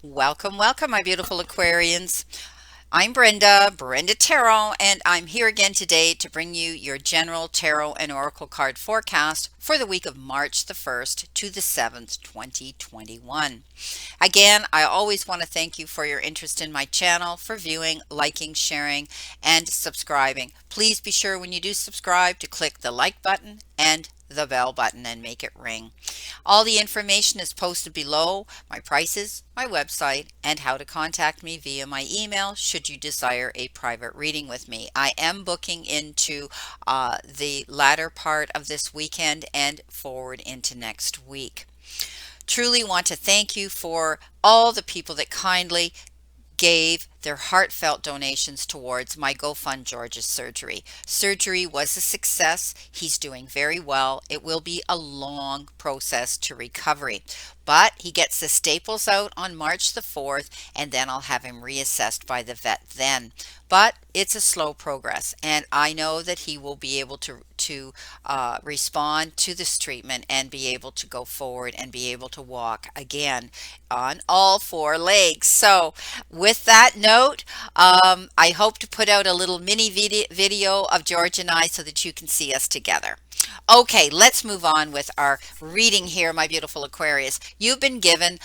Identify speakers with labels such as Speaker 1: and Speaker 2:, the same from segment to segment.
Speaker 1: Welcome, welcome, my beautiful Aquarians. I'm Brenda Tarot, and I'm here again today to bring you your general tarot and oracle card forecast for the week of March the 1st to the 7th, 2021. Again, I always want to thank you for your interest in my channel, for viewing, liking, sharing, and subscribing. Please be sure when you do subscribe to click the like button and the bell button and make it ring. All the information is posted below, my prices, my website, and how to contact me via my email should you desire a private reading with me. I am booking into the latter part of this weekend and forward into next week. Truly want to thank you for all the people that kindly gave their heartfelt donations towards my GoFund George's surgery. Surgery was a success. He's doing very well. It will be a long process to recovery, but he gets the staples out on March the 4th, and then I'll have him reassessed by the vet then. But it's a slow progress, and I know that he will be able to respond to this treatment and be able to go forward and be able to walk again on all four legs. So, with that note, I hope to put out a little mini video of George and I so that you can see us together. Okay, let's move on with our reading here, my beautiful Aquarius. You've been given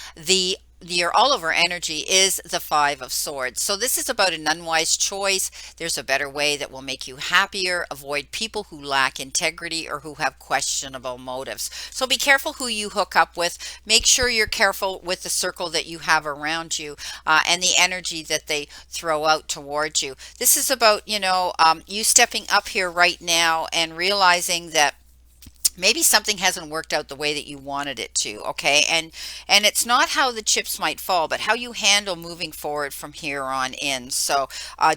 Speaker 1: your all over energy is the Five of Swords. So this is about an unwise choice. There's a better way that will make you happier. Avoid people who lack integrity or who have questionable motives. So be careful who you hook up with. Make sure you're careful with the circle that you have around you and the energy that they throw out towards you. This is about, you stepping up here right now and realizing that maybe something hasn't worked out the way that you wanted it to. Okay, and it's not how the chips might fall, but how you handle moving forward from here on in. So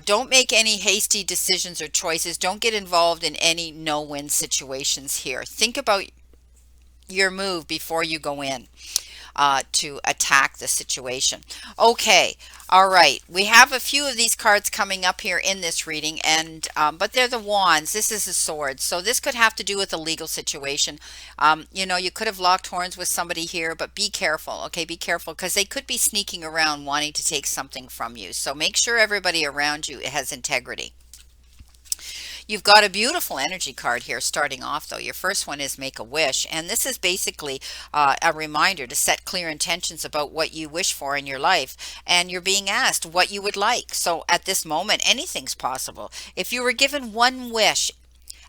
Speaker 1: don't make any hasty decisions or choices. Don't get involved in any no-win situations here. Think about your move before you go in to attack the situation. Okay, all right. We have a few of these cards coming up here in this reading, and but they're the wands. This is the swords, so this could have to do with a legal situation. You could have locked horns with somebody here, but be careful. Okay, be careful because they could be sneaking around wanting to take something from you. So make sure everybody around you has integrity. You've got a beautiful energy card here starting off, though. Your first one is Make a Wish, and this is basically a reminder to set clear intentions about what you wish for in your life, and you're being asked what you would like. So at this moment, anything's possible. If you were given one wish,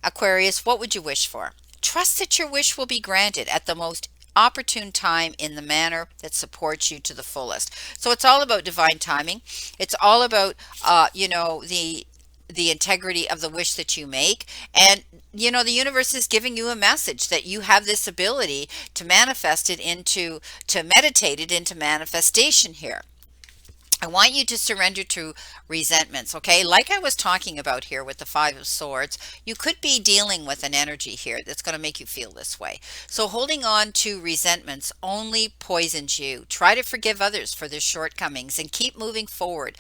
Speaker 1: Aquarius, what would you wish for? Trust that your wish will be granted at the most opportune time in the manner that supports you to the fullest. So it's all about divine timing. It's all about, the integrity of the wish that you make. And the universe is giving you a message that you have this ability to manifest it into, to meditate it into manifestation here. I want you to surrender to resentments, okay? Like I was talking about here with the Five of Swords, you could be dealing with an energy here that's going to make you feel this way. So holding on to resentments only poisons you. Try to forgive others for their shortcomings and keep moving forward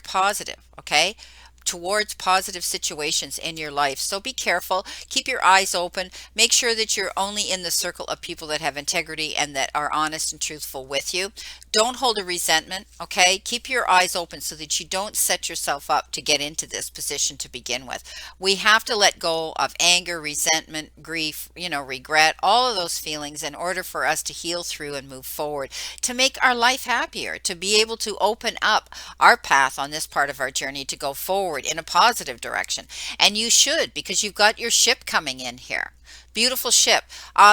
Speaker 1: positive, okay? Towards positive situations in your life. So be careful, keep your eyes open, make sure that you're only in the circle of people that have integrity and that are honest and truthful with you. Don't hold a resentment, okay? Keep your eyes open so that you don't set yourself up to get into this position to begin with. We have to let go of anger, resentment, grief, regret, all of those feelings in order for us to heal through and move forward, to make our life happier, to be able to open up our path on this part of our journey to go forward in a positive direction. And you should, because you've got your ship coming in here. Beautiful ship.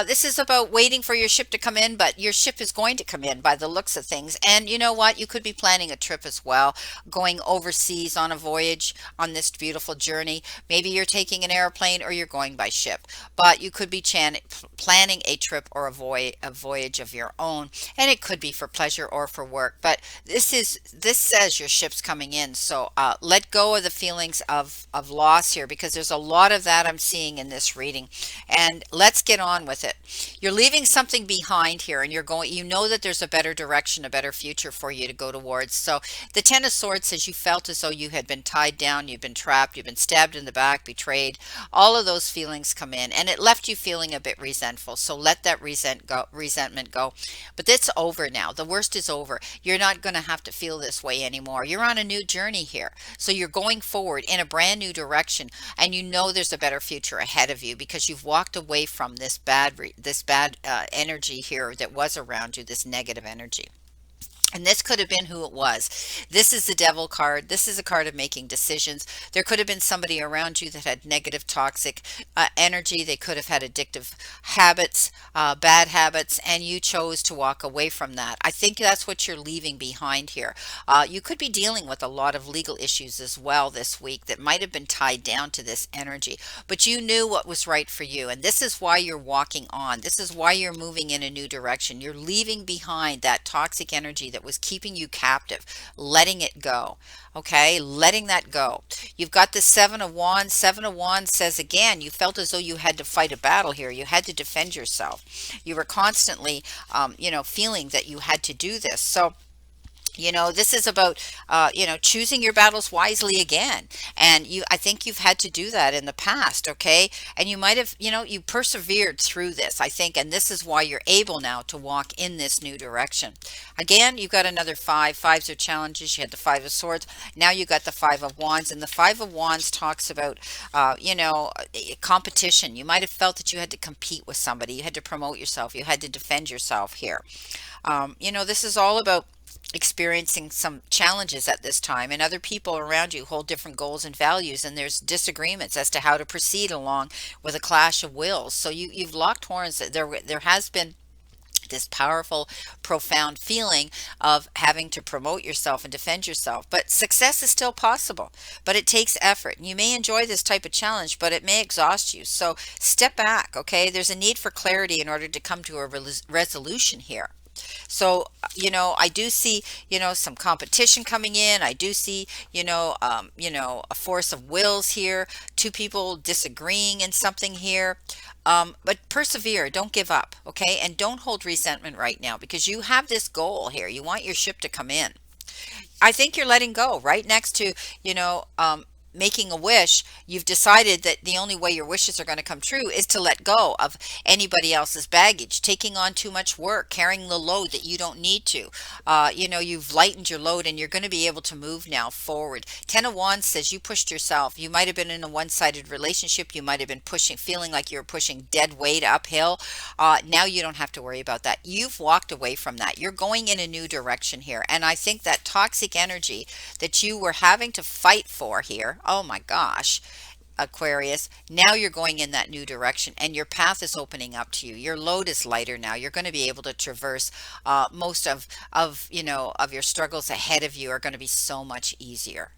Speaker 1: This is about waiting for your ship to come in, but your ship is going to come in by the looks of things. And you know what? You could be planning a trip as well, going overseas on a voyage on this beautiful journey. Maybe you're taking an airplane or you're going by ship, but you could be planning a trip or a voyage of your own, and it could be for pleasure or for work. But this says your ship's coming in, so let go of the feelings of loss here, because there's a lot of that I'm seeing in this reading. And and let's get on with it. You're leaving something behind here, and you know that there's a better direction, a better future for you to go towards. So the Ten of Swords says you felt as though you had been tied down, you've been trapped, you've been stabbed in the back, betrayed. All of those feelings come in, and it left you feeling a bit resentful. So let that resentment go. But it's over now. The worst is over. You're not going to have to feel this way anymore. You're on a new journey here. So you're going forward in a brand new direction, and you know there's a better future ahead of you because you've walked away from this bad energy here that was around you, this negative energy. And this could have been who it was. This is the devil card. This is a card of making decisions. There could have been somebody around you that had negative, toxic energy. They could have had addictive habits, bad habits, and you chose to walk away from that. I think that's what you're leaving behind here. You could be dealing with a lot of legal issues as well this week that might have been tied down to this energy, but you knew what was right for you. And this is why you're walking on. This is why you're moving in a new direction. You're leaving behind that toxic energy that was keeping you captive, letting it go. Okay, letting that go. You've got the Seven of Wands. Seven of Wands says again, you felt as though you had to fight a battle here. You had to defend yourself. You were constantly, feeling that you had to do this. So, this is about, choosing your battles wisely again. And I think you've had to do that in the past, okay? And you might have, you persevered through this, I think, and this is why you're able now to walk in this new direction. Again, you've got another five. Fives are challenges. You had the Five of Swords. Now you got the Five of Wands. And the Five of Wands talks about, competition. You might have felt that you had to compete with somebody. You had to promote yourself. You had to defend yourself here. This is all about experiencing some challenges at this time, and other people around you hold different goals and values, and there's disagreements as to how to proceed along with a clash of wills. So you've locked horns. There has been this powerful, profound feeling of having to promote yourself and defend yourself. But success is still possible, but it takes effort. You may enjoy this type of challenge, but it may exhaust you. So step back, okay? There's a need for clarity in order to come to a resolution here. So, I do see, some competition coming in. I do see, a force of wills here, two people disagreeing in something here. But persevere, don't give up, okay? And don't hold resentment right now because you have this goal here. You want your ship to come in. I think you're letting go right next to, making a wish. You've decided that the only way your wishes are going to come true is to let go of anybody else's baggage, taking on too much work, carrying the load that you don't need to. You've lightened your load and you're going to be able to move now forward. Ten of Wands says you pushed yourself. You might have been in a one-sided relationship. You might have been feeling like you were pushing dead weight uphill. Now you don't have to worry about that. You've walked away from that. You're going in a new direction here. And I think that toxic energy that you were having to fight for here, oh my gosh, Aquarius, now you're going in that new direction and your path is opening up to you. Your load is lighter now. You're going to be able to traverse most of your struggles ahead of you are going to be so much easier.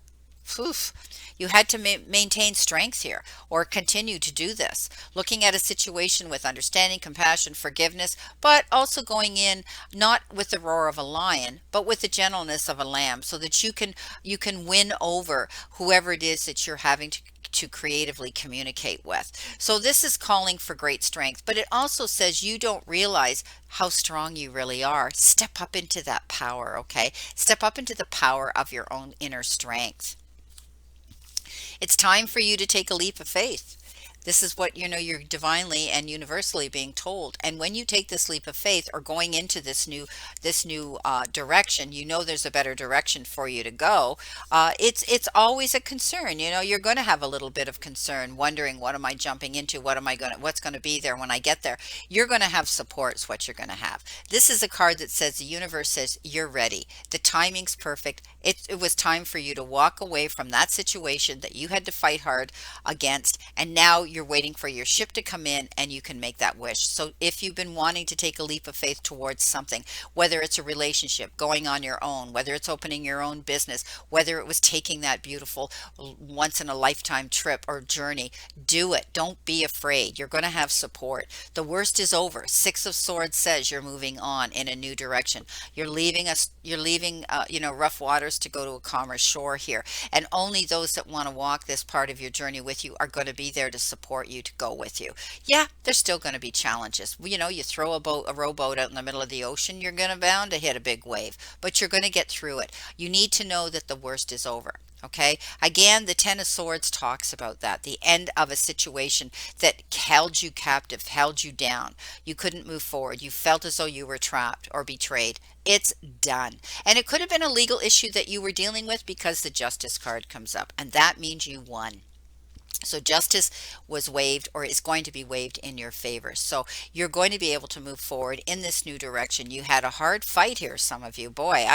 Speaker 1: Oof. You had to maintain strength here or continue to do this. Looking at a situation with understanding, compassion, forgiveness, but also going in not with the roar of a lion, but with the gentleness of a lamb so that you can win over whoever it is that you're having to creatively communicate with. So this is calling for great strength, but it also says you don't realize how strong you really are. Step up into that power, okay? Step up into the power of your own inner strength. It's time for you to take a leap of faith. This is what you're divinely and universally being told. And when you take this leap of faith or going into this new direction, there's a better direction for you to go. It's always a concern. You're going to have a little bit of concern, wondering what am I jumping into? What's going to be there when I get there? You're going to have support is what you're going to have. This is a card that says the universe says you're ready. The timing's perfect. It was time for you to walk away from that situation that you had to fight hard against, and now you're waiting for your ship to come in and you can make that wish. So if you've been wanting to take a leap of faith towards something, whether it's a relationship, going on your own, whether it's opening your own business, whether it was taking that beautiful once in a lifetime trip or journey, do it. Don't be afraid. You're going to have support. The worst is over. Six of Swords says you're moving on in a new direction. You're leaving rough waters forced to go to a calmer shore here. And only those that want to walk this part of your journey with you are going to be there to support you, to go with you. Yeah, there's still going to be challenges. You know, you throw a rowboat out in the middle of the ocean, you're going to bound to hit a big wave, but you're going to get through it. You need to know that the worst is over. Okay. Again, the Ten of Swords talks about that, the end of a situation that held you captive, held you down. You couldn't move forward. You felt as though you were trapped or betrayed. It's done. And it could have been a legal issue that you were dealing with because the Justice card comes up, and that means you won. So justice was waived, or is going to be waived in your favor. So you're going to be able to move forward in this new direction. You had a hard fight here, some of you. Boy,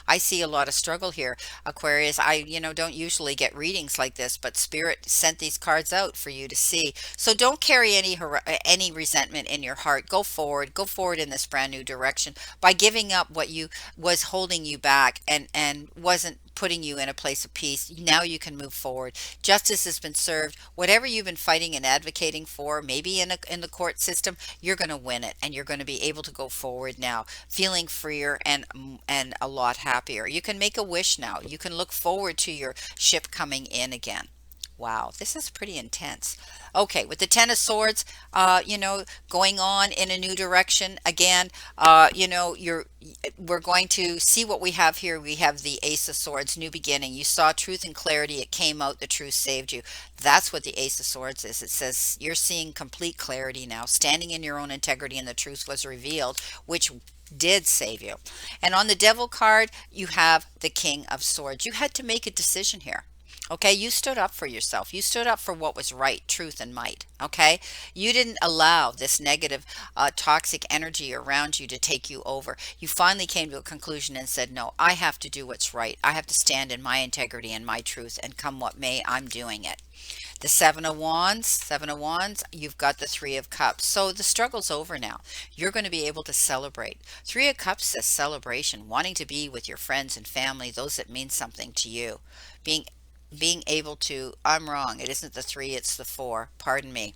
Speaker 1: I see a lot of struggle here, Aquarius. I don't usually get readings like this, but Spirit sent these cards out for you to see. So don't carry any resentment in your heart. Go forward. Go forward in this brand new direction by giving up what you was holding you back and wasn't putting you in a place of peace. Now you can move forward. Justice has been served. Whatever you've been fighting and advocating for, maybe in the court system, you're going to win it, and you're going to be able to go forward now, feeling freer and a lot happier. You can make a wish now. You can look forward to your ship coming in again. Wow, this is pretty intense. Okay, with the Ten of Swords, going on in a new direction again. We're going to see what we have here. We have the Ace of Swords, new beginning. You saw truth and clarity. It came out. The truth saved you. That's what the Ace of Swords is. It says you're seeing complete clarity now, standing in your own integrity, and the truth was revealed, which did save you. And on the Devil card, you have the King of Swords. You had to make a decision here. Okay, you stood up for yourself. You stood up for what was right, truth, and might. Okay, you didn't allow this negative, toxic energy around you to take you over. You finally came to a conclusion and said, no, I have to do what's right. I have to stand in my integrity and my truth, and come what may, I'm doing it. The Seven of Wands, you've got the Three of Cups. So the struggle's over now. You're going to be able to celebrate. Three of Cups says celebration, wanting to be with your friends and family, those that mean something to you. Being able to, I'm wrong, it isn't the three, it's the four. Pardon me.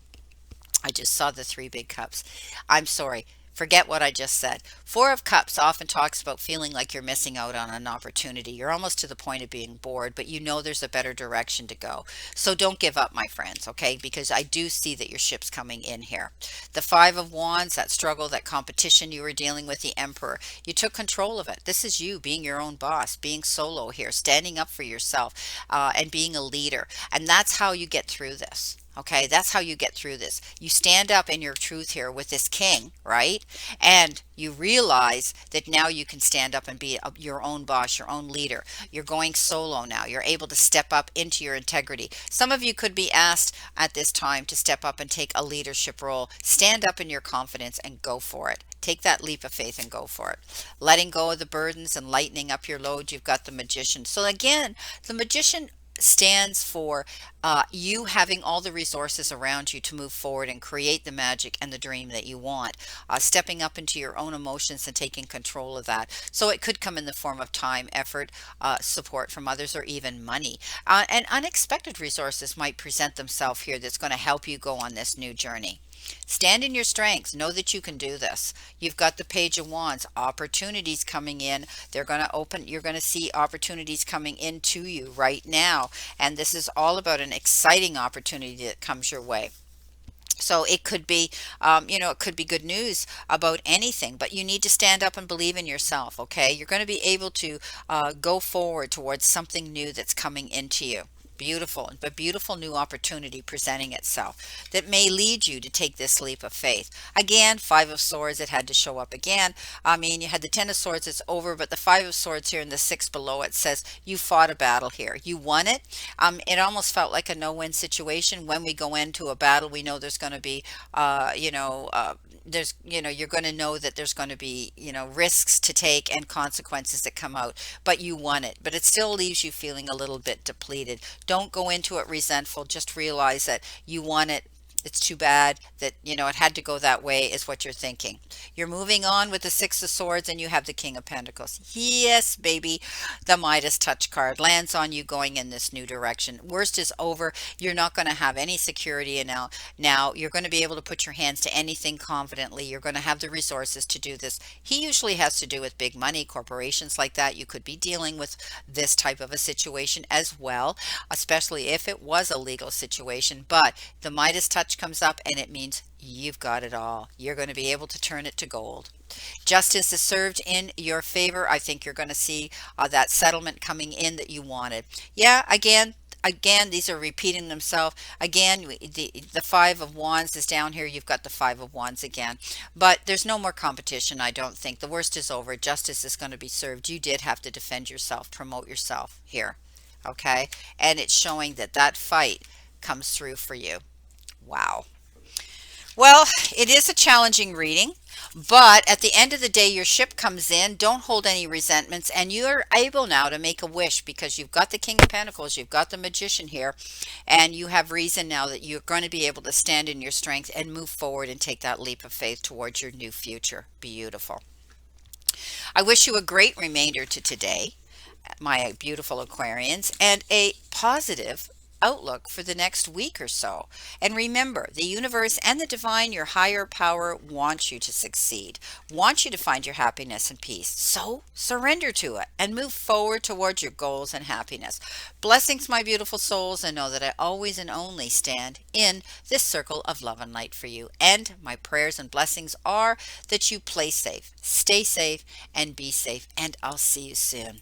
Speaker 1: I just saw the three big cups. I'm sorry. Forget what I just said. Four of Cups often talks about feeling like you're missing out on an opportunity. You're almost to the point of being bored, but you know there's a better direction to go. So don't give up, my friends, okay? Because I do see that your ship's coming in here. The Five of Wands, that struggle, that competition you were dealing with, the Emperor. You took control of it. This is you being your own boss, being solo here, standing up for yourself, and being a leader. And that's how you get through this. Okay, that's how you get through this. You stand up in your truth here with this king, right? And you realize that now you can stand up and be your own boss, your own leader. You're going solo now. You're able to step up into your integrity. Some of you could be asked at this time to step up and take a leadership role. Stand up in your confidence and go for it. Take that leap of faith and go for it. Letting go of the burdens and lightening up your load. You've got the Magician. So again, the Magician stands for you having all the resources around you to move forward and create the magic and the dream that you want, stepping up into your own emotions and taking control of that. So it could come in the form of time, effort, support from others, or even money. And unexpected resources might present themselves here that's going to help you go on this new journey. Stand in your strengths. Know that you can do this. You've got the Page of Wands. Opportunities coming in. They're going to open. You're going to see opportunities coming into you right now. And this is all about an exciting opportunity that comes your way. So it could be, it could be good news about anything, but you need to stand up and believe in yourself, okay? You're going to be able to go forward towards something new that's coming into you. Beautiful, but beautiful new opportunity presenting itself that may lead you to take this leap of faith. Again, Five of Swords, it had to show up again. I mean, you had the Ten of Swords, it's over, but the Five of Swords here in the six below it says you fought a battle here. You won it. It almost felt like a no-win situation. When we go into a battle, we know there's going to be, you're going to know that there's going to be, risks to take and consequences that come out, but you won it. But it still leaves you feeling a little bit depleted. Don't go into it resentful. Just realize that you won it. It's too bad that, it had to go that way, is what you're thinking. You're moving on with the Six of Swords and you have the King of Pentacles. Yes, baby. The Midas touch card lands on you going in this new direction. Worst is over. You're not going to have any security and now you're going to be able to put your hands to anything confidently. You're going to have the resources to do this. He usually has to do with big money, corporations like that. You could be dealing with this type of a situation as well, especially if it was a legal situation. But the Midas touch comes up and it means you've got it all. You're going to be able to turn it to gold. Justice is served in your favor. I think you're going to see that settlement coming in that you wanted. Yeah, again, these are repeating themselves. Again, the Five of Wands is down here. You've got the Five of Wands again. But there's no more competition, I don't think. The worst is over. Justice is going to be served. You did have to defend yourself, promote yourself here. Okay? And it's showing that that fight comes through for you. Wow. Well, it is a challenging reading, but at the end of the day, your ship comes in. Don't hold any resentments, and you're able now to make a wish because you've got the King of Pentacles, you've got the Magician here, and you have reason now that you're going to be able to stand in your strength and move forward and take that leap of faith towards your new future. Beautiful. I wish you a great remainder to today, my beautiful Aquarians, and a positive outlook for the next week or so. And remember, the universe and the divine, your higher power, wants you to succeed, wants you to find your happiness and peace. So surrender to it and move forward towards your goals and happiness. Blessings, my beautiful souls, and know that I always and only stand in this circle of love and light for you. And my prayers and blessings are that you play safe, stay safe, and be safe. And I'll see you soon.